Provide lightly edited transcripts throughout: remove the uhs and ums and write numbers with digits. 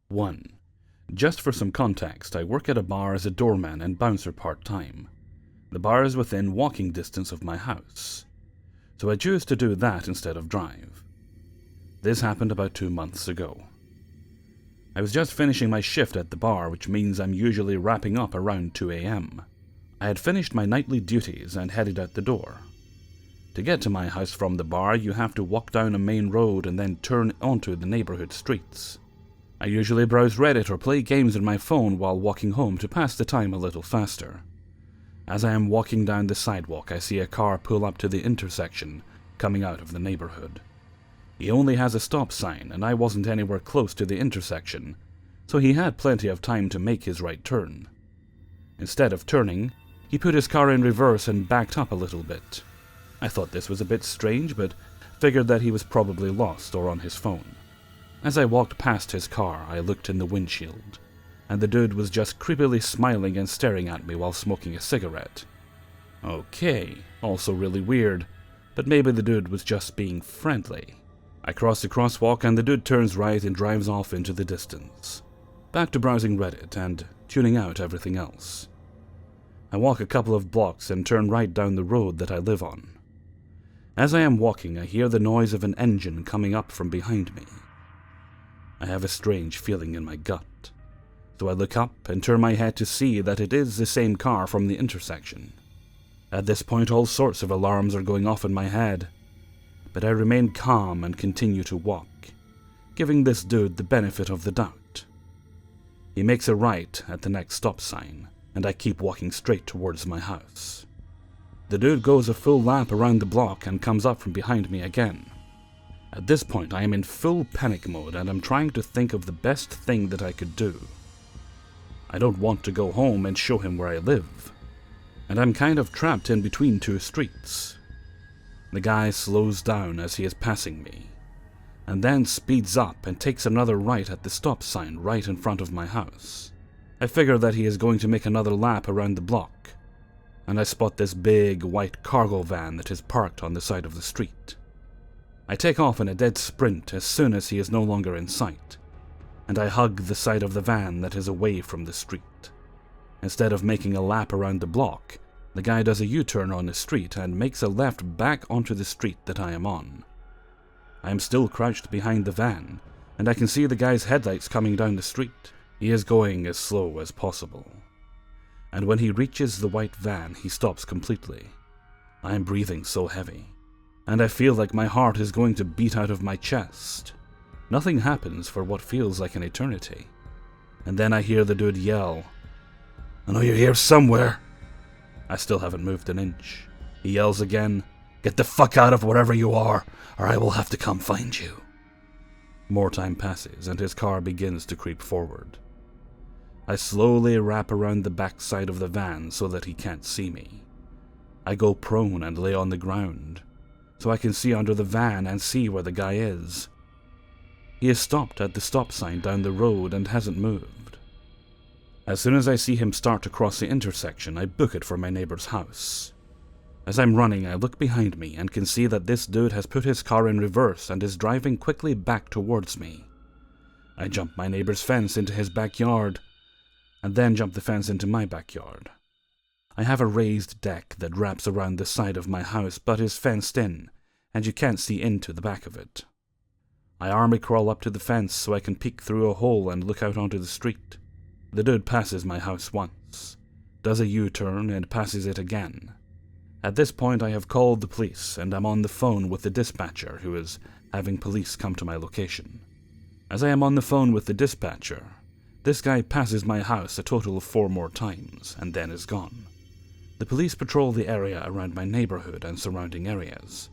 1. Just for some context, I work at a bar as a doorman and bouncer part-time. The bar is within walking distance of my house, so I choose to do that instead of drive. This happened about 2 months ago. I was just finishing my shift at the bar, which means I'm usually wrapping up around 2 a.m. I had finished my nightly duties and headed out the door. To get to my house from the bar, you have to walk down a main road and then turn onto the neighborhood streets. I usually browse Reddit or play games on my phone while walking home to pass the time a little faster. As I am walking down the sidewalk, I see a car pull up to the intersection, coming out of the neighborhood. He only has a stop sign, and I wasn't anywhere close to the intersection, so he had plenty of time to make his right turn. Instead of turning, he put his car in reverse and backed up a little bit. I thought this was a bit strange, but figured that he was probably lost or on his phone. As I walked past his car, I looked in the windshield, and the dude was just creepily smiling and staring at me while smoking a cigarette. Okay, also really weird, but maybe the dude was just being friendly. I cross the crosswalk and the dude turns right and drives off into the distance. Back to browsing Reddit and tuning out everything else. I walk a couple of blocks and turn right down the road that I live on. As I am walking, I hear the noise of an engine coming up from behind me. I have a strange feeling in my gut, so I look up and turn my head to see that it is the same car from the intersection. At this point, all sorts of alarms are going off in my head, but I remain calm and continue to walk, giving this dude the benefit of the doubt. He makes a right at the next stop sign, and I keep walking straight towards my house. The dude goes a full lap around the block and comes up from behind me again. At this point, I am in full panic mode and I'm trying to think of the best thing that I could do. I don't want to go home and show him where I live, and I'm kind of trapped in between two streets. The guy slows down as he is passing me, and then speeds up and takes another right at the stop sign right in front of my house. I figure that he is going to make another lap around the block, and I spot this big white cargo van that is parked on the side of the street. I take off in a dead sprint as soon as he is no longer in sight, and I hug the side of the van that is away from the street. Instead of making a lap around the block, the guy does a U-turn on the street and makes a left back onto the street that I am on. I am still crouched behind the van, and I can see the guy's headlights coming down the street. He is going as slow as possible. And when he reaches the white van, he stops completely. I am breathing so heavy, and I feel like my heart is going to beat out of my chest. Nothing happens for what feels like an eternity. And then I hear the dude yell, "I know you're here somewhere." I still haven't moved an inch. He yells again, "Get the fuck out of wherever you are, or I will have to come find you." More time passes, and his car begins to creep forward. I slowly wrap around the back side of the van so that he can't see me. I go prone and lay on the ground, so I can see under the van and see where the guy is. He is stopped at the stop sign down the road and hasn't moved. As soon as I see him start to cross the intersection, I book it for my neighbor's house. As I'm running, I look behind me and can see that this dude has put his car in reverse and is driving quickly back towards me. I jump my neighbor's fence into his backyard, and then jump the fence into my backyard. I have a raised deck that wraps around the side of my house but is fenced in, and you can't see into the back of it. I army crawl up to the fence so I can peek through a hole and look out onto the street. The dude passes my house once, does a U-turn and passes it again. At this point I have called the police and I'm on the phone with the dispatcher who is having police come to my location. As I am on the phone with the dispatcher, this guy passes my house a total of 4 more times and then is gone. The police patrol the area around my neighborhood and surrounding areas.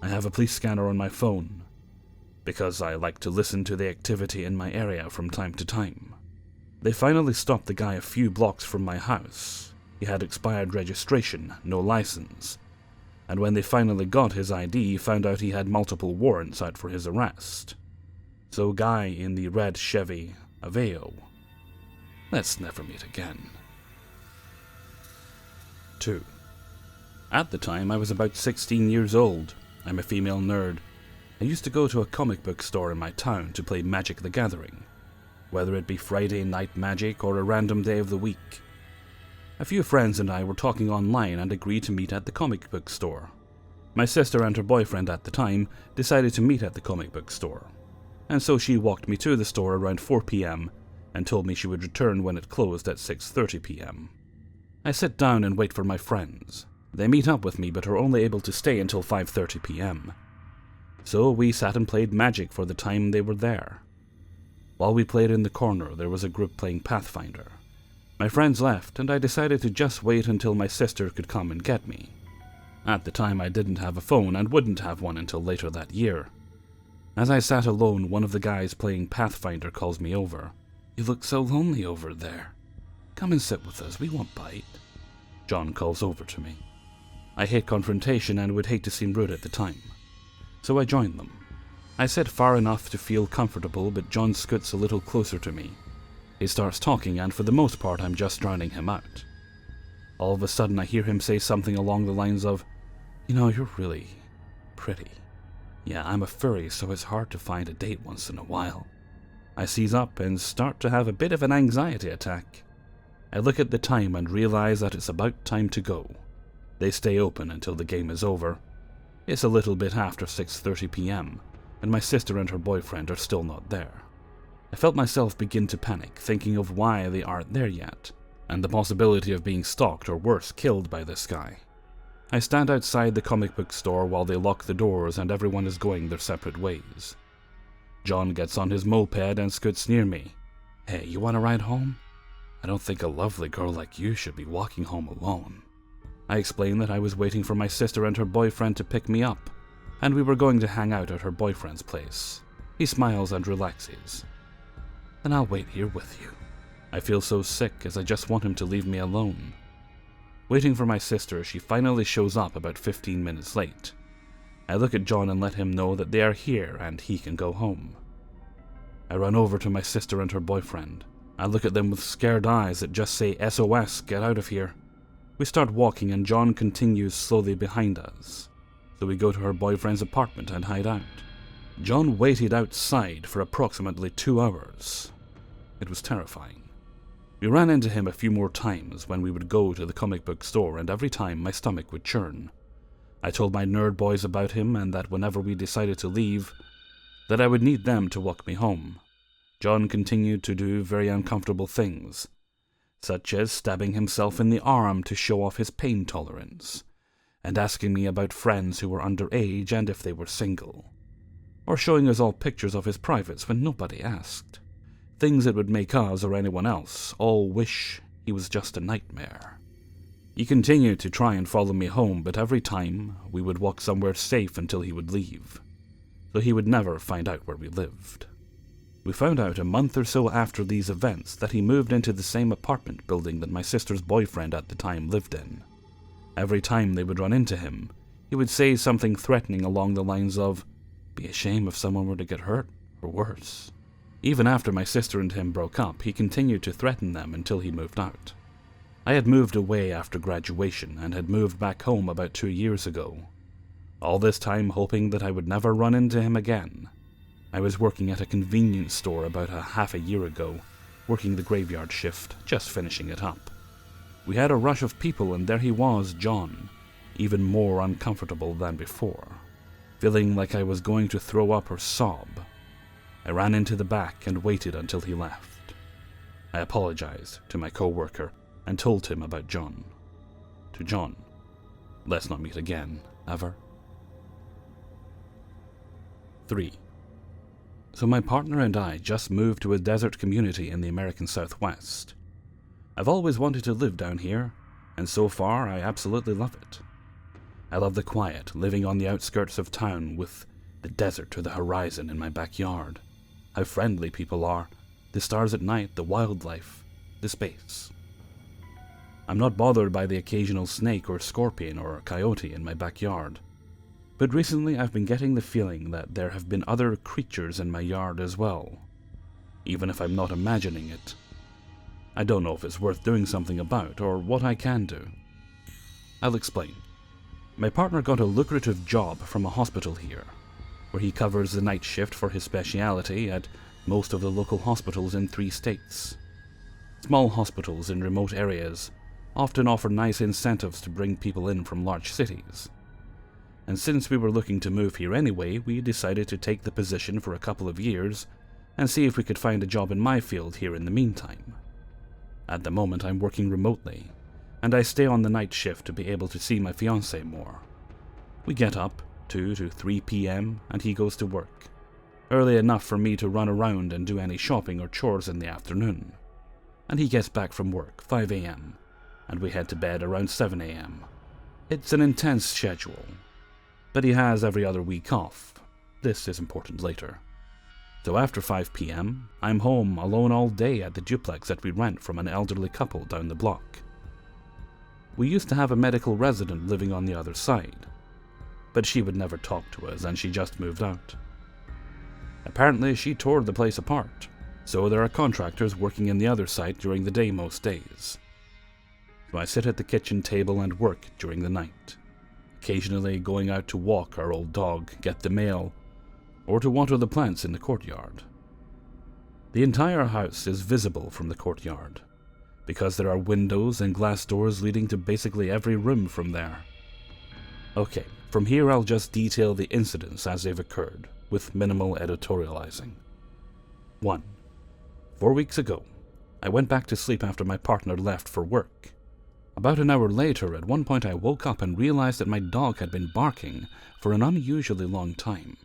I have a police scanner on my phone, because I like to listen to the activity in my area from time to time. They finally stopped the guy a few blocks from my house. He had expired registration, no license, and when they finally got his ID, found out he had multiple warrants out for his arrest. So guy in the red Chevy Aveo. Let's never meet again. 2. At the time, I was about 16 years old. I'm a female nerd. I used to go to a comic book store in my town to play Magic the Gathering. whether it be Friday night magic or a random day of the week. A few friends and I were talking online and agreed to meet at the comic book store. My sister and her boyfriend at the time decided to meet at the comic book store, and so she walked me to the store around 4 p.m. and told me she would return when it closed at 6:30 p.m. I sit down and wait for my friends. They meet up with me but are only able to stay until 5:30 p.m. So we sat and played Magic for the time they were there. While we played in the corner, there was a group playing Pathfinder. My friends left, and I decided to just wait until my sister could come and get me. At the time, I didn't have a phone and wouldn't have one until later that year. As I sat alone, one of the guys playing Pathfinder calls me over. "You look so lonely over there. Come and sit with us, we won't bite." John calls over to me. I hate confrontation and would hate to seem rude at the time, so I joined them. I sit far enough to feel comfortable, but John scoots a little closer to me. He starts talking, and for the most part I'm just drowning him out. All of a sudden I hear him say something along the lines of, "You know, you're really pretty. Yeah, I'm a furry, so it's hard to find a date once in a while." I seize up and start to have a bit of an anxiety attack. I look at the time and realize that it's about time to go. They stay open until the game is over. It's a little bit after 6:30 p.m, and my sister and her boyfriend are still not there. I felt myself begin to panic, thinking of why they aren't there yet, and the possibility of being stalked or worse, killed by this guy. I stand outside the comic book store while they lock the doors and everyone is going their separate ways. John gets on his moped and scoots near me. "Hey, you want to ride home? I don't think a lovely girl like you should be walking home alone." I explain that I was waiting for my sister and her boyfriend to pick me up, and we were going to hang out at her boyfriend's place. He smiles and relaxes. "Then I'll wait here with you." I feel so sick as I just want him to leave me alone. Waiting for my sister, she finally shows up about 15 minutes late. I look at John and let him know that they are here and he can go home. I run over to my sister and her boyfriend. I look at them with scared eyes that just say SOS, get out of here. We start walking and John continues slowly behind us. So we go to her boyfriend's apartment and hide out. John waited outside for approximately 2 hours. It was terrifying. We ran into him a few more times when we would go to the comic book store, and every time my stomach would churn. I told my nerd boys about him and that whenever we decided to leave, that I would need them to walk me home. John continued to do very uncomfortable things, such as stabbing himself in the arm to show off his pain tolerance, and asking me about friends who were underage and if they were single, or showing us all pictures of his privates when nobody asked. Things that would make us or anyone else all wish he was just a nightmare. He continued to try and follow me home, but every time we would walk somewhere safe until he would leave, so he would never find out where we lived. We found out a month or so after these events that he moved into the same apartment building that my sister's boyfriend at the time lived in. Every time they would run into him, he would say something threatening along the lines of, "Be a shame if someone were to get hurt, or worse." Even after my sister and him broke up, he continued to threaten them until he moved out. I had moved away after graduation and had moved back home about 2 years ago. All this time hoping that I would never run into him again. I was working at a convenience store about half a year ago, working the graveyard shift, just finishing it up. We had a rush of people and there he was, John, even more uncomfortable than before, feeling like I was going to throw up or sob. I ran into the back and waited until he left. I apologized to my co-worker and told him about John. To John, let's not meet again, ever. 3. So my partner and I just moved to a desert community in the American Southwest. I've always wanted to live down here, and so far I absolutely love it. I love the quiet, living on the outskirts of town with the desert to the horizon in my backyard. How friendly people are, the stars at night, the wildlife, the space. I'm not bothered by the occasional snake or scorpion or coyote in my backyard. But recently I've been getting the feeling that there have been other creatures in my yard as well, even if I'm not imagining it. I don't know if it's worth doing something about or what I can do. I'll explain. My partner got a lucrative job from a hospital here, where he covers the night shift for his specialty at most of the local hospitals in 3 states. Small hospitals in remote areas often offer nice incentives to bring people in from large cities. And since we were looking to move here anyway, we decided to take the position for a couple of years and see if we could find a job in my field here in the meantime. At the moment I'm working remotely, and I stay on the night shift to be able to see my fiancé more. We get up 2 to 3 p.m. and he goes to work, early enough for me to run around and do any shopping or chores in the afternoon. And he gets back from work 5 a.m. and we head to bed around 7 a.m. It's an intense schedule, but he has every other week off. This is important later. So after 5 p.m., I'm home alone all day at the duplex that we rent from an elderly couple down the block. We used to have a medical resident living on the other side, but she would never talk to us and she just moved out. Apparently she tore the place apart, so there are contractors working in the other site during the day most days. So I sit at the kitchen table and work during the night, occasionally going out to walk our old dog, get the mail, or to water the plants in the courtyard. The entire house is visible from the courtyard, because there are windows and glass doors leading to basically every room from there. Okay, from here I'll just detail the incidents as they've occurred, with minimal editorializing. 1. 4 weeks ago, I went back to sleep after my partner left for work. About an hour later, at one point I woke up and realized that my dog had been barking for an unusually long time,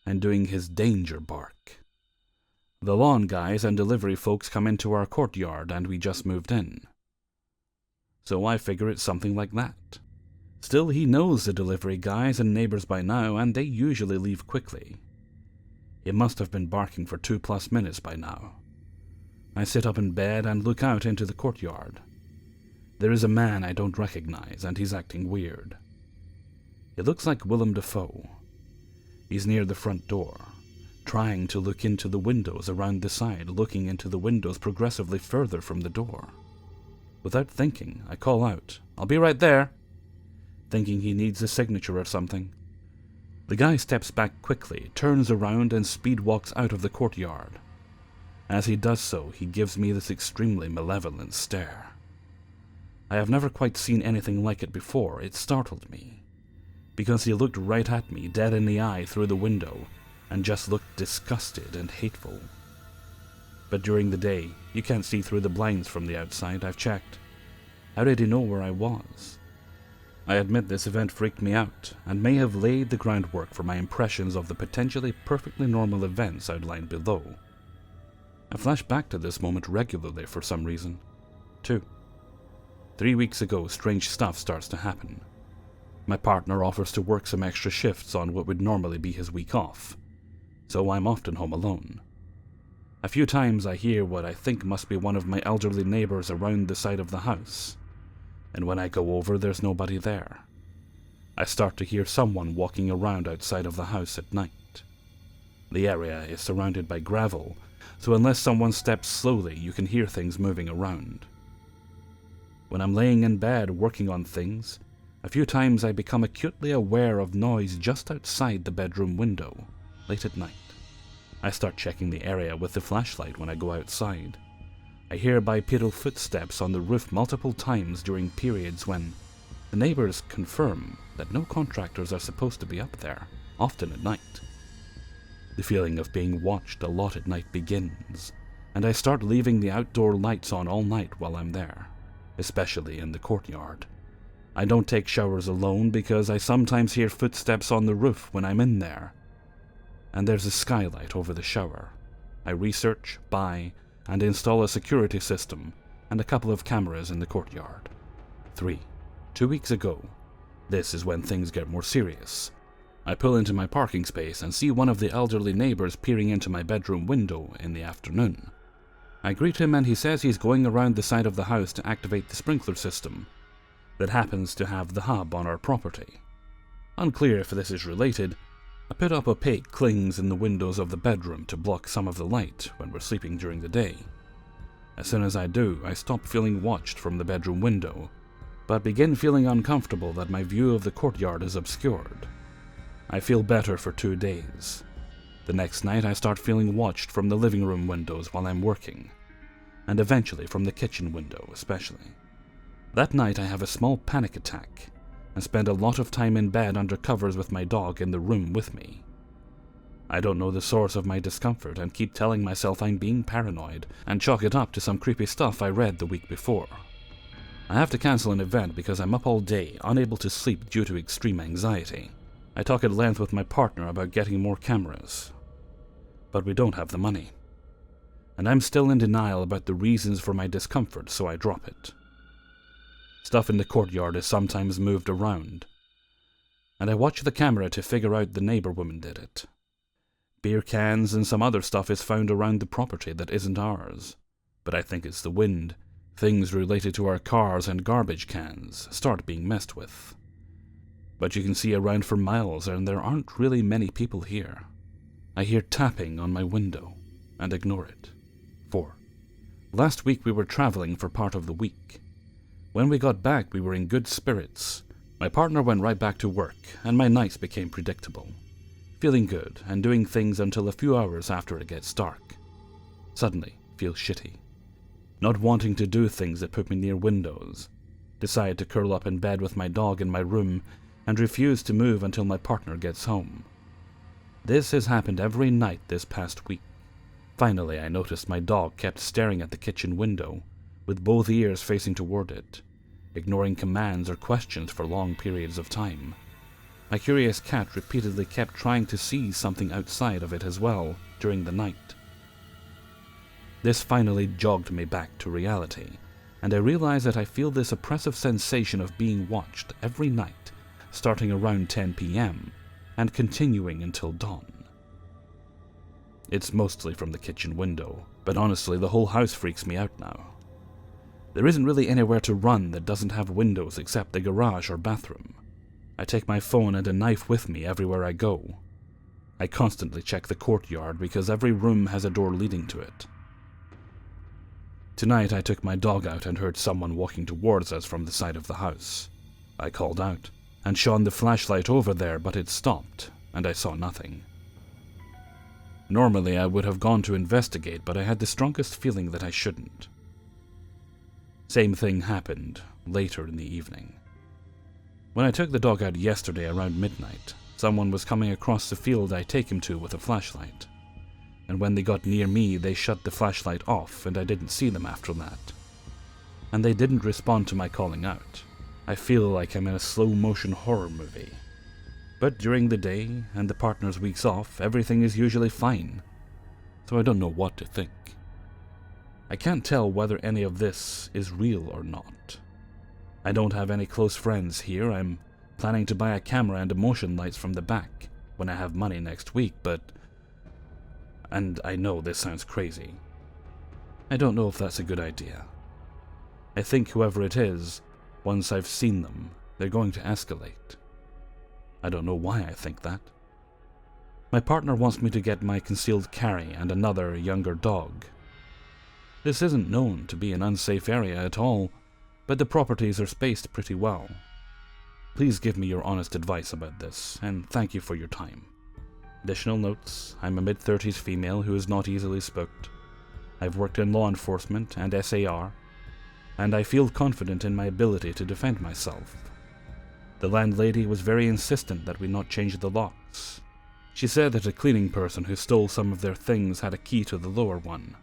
and doing his danger bark. The lawn guys and delivery folks come into our courtyard and we just moved in. So I figure it's something like that. Still, he knows the delivery guys and neighbors by now, and they usually leave quickly. It must have been barking for 2+ minutes by now. I sit up in bed and look out into the courtyard. There is a man I don't recognize, and he's acting weird. It looks like Willem Dafoe. He's near the front door, trying to look into the windows around the side, looking into the windows progressively further from the door. Without thinking, I call out, "I'll be right there," thinking he needs a signature or something. The guy steps back quickly, turns around and speed walks out of the courtyard. As he does so, he gives me this extremely malevolent stare. I have never quite seen anything like it before. It startled me, because he looked right at me, dead in the eye through the window, and just looked disgusted and hateful. But during the day, you can't see through the blinds from the outside, I've checked. How did he know where I was? I admit this event freaked me out, and may have laid the groundwork for my impressions of the potentially perfectly normal events outlined below. I flash back to this moment regularly for some reason. 2. 3 weeks ago, strange stuff starts to happen. My partner offers to work some extra shifts on what would normally be his week off, so I'm often home alone. A few times I hear what I think must be one of my elderly neighbors around the side of the house, and when I go over, there's nobody there. I start to hear someone walking around outside of the house at night. The area is surrounded by gravel, so unless someone steps slowly, you can hear things moving around. When I'm laying in bed working on things, a few times I become acutely aware of noise just outside the bedroom window, late at night. I start checking the area with the flashlight when I go outside. I hear bipedal footsteps on the roof multiple times during periods when the neighbors confirm that no contractors are supposed to be up there, often at night. The feeling of being watched a lot at night begins, and I start leaving the outdoor lights on all night while I'm there, especially in the courtyard. I don't take showers alone because I sometimes hear footsteps on the roof when I'm in there, and there's a skylight over the shower. I research, buy, and install a security system and a couple of cameras in the courtyard. 3. 2 weeks ago, this is when things get more serious. I pull into my parking space and see one of the elderly neighbors peering into my bedroom window in the afternoon. I greet him and he says he's going around the side of the house to activate the sprinkler system that happens to have the hub on our property. Unclear if this is related, I put up opaque clings in the windows of the bedroom to block some of the light when we're sleeping during the day. As soon as I do, I stop feeling watched from the bedroom window, but begin feeling uncomfortable that my view of the courtyard is obscured. I feel better for 2 days. The next night I start feeling watched from the living room windows while I'm working, and eventually from the kitchen window especially. That night I have a small panic attack and spend a lot of time in bed under covers with my dog in the room with me. I don't know the source of my discomfort and keep telling myself I'm being paranoid and chalk it up to some creepy stuff I read the week before. I have to cancel an event because I'm up all day, unable to sleep due to extreme anxiety. I talk at length with my partner about getting more cameras, but we don't have the money. And I'm still in denial about the reasons for my discomfort, so I drop it. Stuff in the courtyard is sometimes moved around, and I watch the camera to figure out the neighbor woman did it. Beer cans and some other stuff is found around the property that isn't ours, but I think it's the wind. Things related to our cars and garbage cans start being messed with. But you can see around for miles and there aren't really many people here. I hear tapping on my window and ignore it. 4. Last week we were traveling for part of the week. When we got back we were in good spirits. My partner went right back to work and my nights became predictable. Feeling good and doing things until a few hours after it gets dark. Suddenly feel shitty. Not wanting to do things that put me near windows. Decide to curl up in bed with my dog in my room and refuse to move until my partner gets home. This has happened every night this past week. Finally, I noticed my dog kept staring at the kitchen window, with both ears facing toward it, ignoring commands or questions for long periods of time. My curious cat repeatedly kept trying to see something outside of it as well during the night. This finally jogged me back to reality, and I realized that I feel this oppressive sensation of being watched every night, starting around 10 p.m. and continuing until dawn. It's mostly from the kitchen window, but honestly the whole house freaks me out now. There isn't really anywhere to run that doesn't have windows except the garage or bathroom. I take my phone and a knife with me everywhere I go. I constantly check the courtyard because every room has a door leading to it. Tonight I took my dog out and heard someone walking towards us from the side of the house. I called out and shone the flashlight over there, but it stopped and I saw nothing. Normally I would have gone to investigate, but I had the strongest feeling that I shouldn't. Same thing happened later in the evening. When I took the dog out yesterday around midnight, someone was coming across the field I take him to with a flashlight. And when they got near me, they shut the flashlight off and I didn't see them after that. And they didn't respond to my calling out. I feel like I'm in a slow-motion horror movie. But during the day and the partner's weeks off, everything is usually fine. So I don't know what to think. I can't tell whether any of this is real or not. I don't have any close friends here. I'm planning to buy a camera and motion lights from the back when I have money next week, and I know this sounds crazy. I don't know if that's a good idea. I think whoever it is, once I've seen them, they're going to escalate. I don't know why I think that. My partner wants me to get my concealed carry and another younger dog. This isn't known to be an unsafe area at all, but the properties are spaced pretty well. Please give me your honest advice about this, and thank you for your time. Additional notes: I'm a mid-30s female who is not easily spooked. I've worked in law enforcement and SAR, and I feel confident in my ability to defend myself. The landlady was very insistent that we not change the locks. She said that a cleaning person who stole some of their things had a key to the lower one,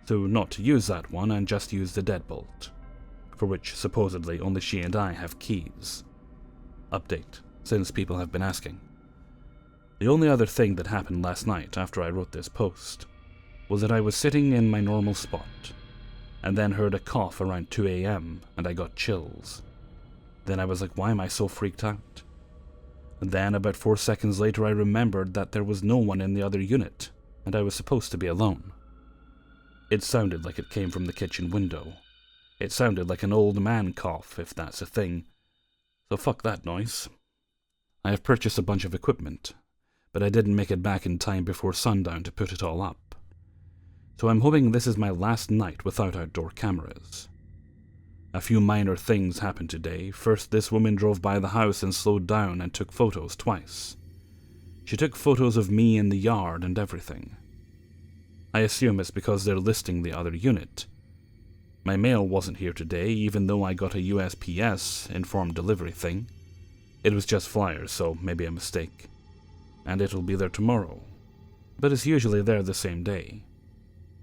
so not to use that one and just use the deadbolt, for which supposedly only she and I have keys. Update, since people have been asking. The only other thing that happened last night after I wrote this post was that I was sitting in my normal spot, and then heard a cough around 2 a.m. and I got chills. Then I was like, why am I so freaked out? And then about 4 seconds later I remembered that there was no one in the other unit, and I was supposed to be alone. It sounded like it came from the kitchen window. It sounded like an old man cough, if that's a thing. So fuck that noise. I have purchased a bunch of equipment, but I didn't make it back in time before sundown to put it all up. So I'm hoping this is my last night without outdoor cameras. A few minor things happened today. First, this woman drove by the house and slowed down and took photos twice. She took photos of me in the yard and everything. I assume it's because they're listing the other unit. My mail wasn't here today, even though I got a USPS informed delivery thing. It was just flyers, so maybe a mistake. And it'll be there tomorrow. But it's usually there the same day.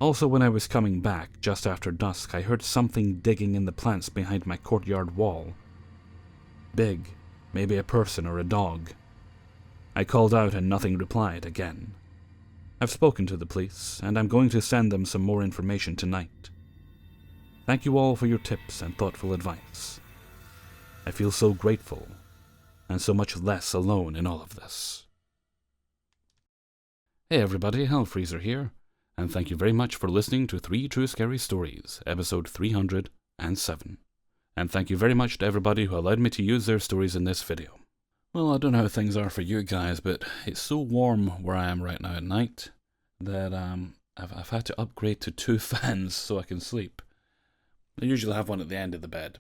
Also, when I was coming back, just after dusk, I heard something digging in the plants behind my courtyard wall. Big, maybe a person or a dog. I called out and nothing replied again. I've spoken to the police, and I'm going to send them some more information tonight. Thank you all for your tips and thoughtful advice. I feel so grateful, and so much less alone in all of this. Hey everybody, Hellfreezer here, and thank you very much for listening to 3 True Scary Stories, episode 307. And thank you very much to everybody who allowed me to use their stories in this video. Well, I don't know how things are for you guys, but it's so warm where I am right now at night that I've had to upgrade to 2 fans so I can sleep. I usually have one at the end of the bed,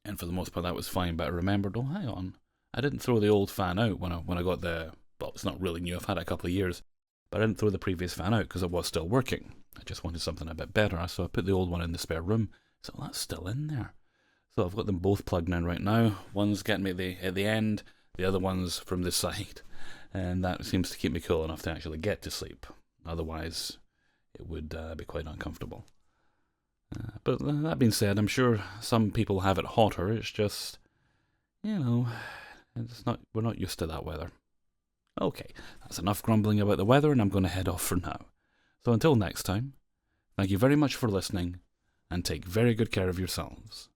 and for the most part that was fine, but I remembered, oh hang on, I didn't throw the old fan out when I got the, well, it's not really new, I've had it a couple of years, but I didn't throw the previous fan out because it was still working. I just wanted something a bit better, so I put the old one in the spare room, so that's still in there. So I've got them both plugged in right now. One's getting me at the end, the other one's from this side, and that seems to keep me cool enough to actually get to sleep. Otherwise, it would be quite uncomfortable. But that being said, I'm sure some people have it hotter. It's just, you know, we're not used to that weather. Okay, that's enough grumbling about the weather, and I'm going to head off for now. So until next time, thank you very much for listening, and take very good care of yourselves.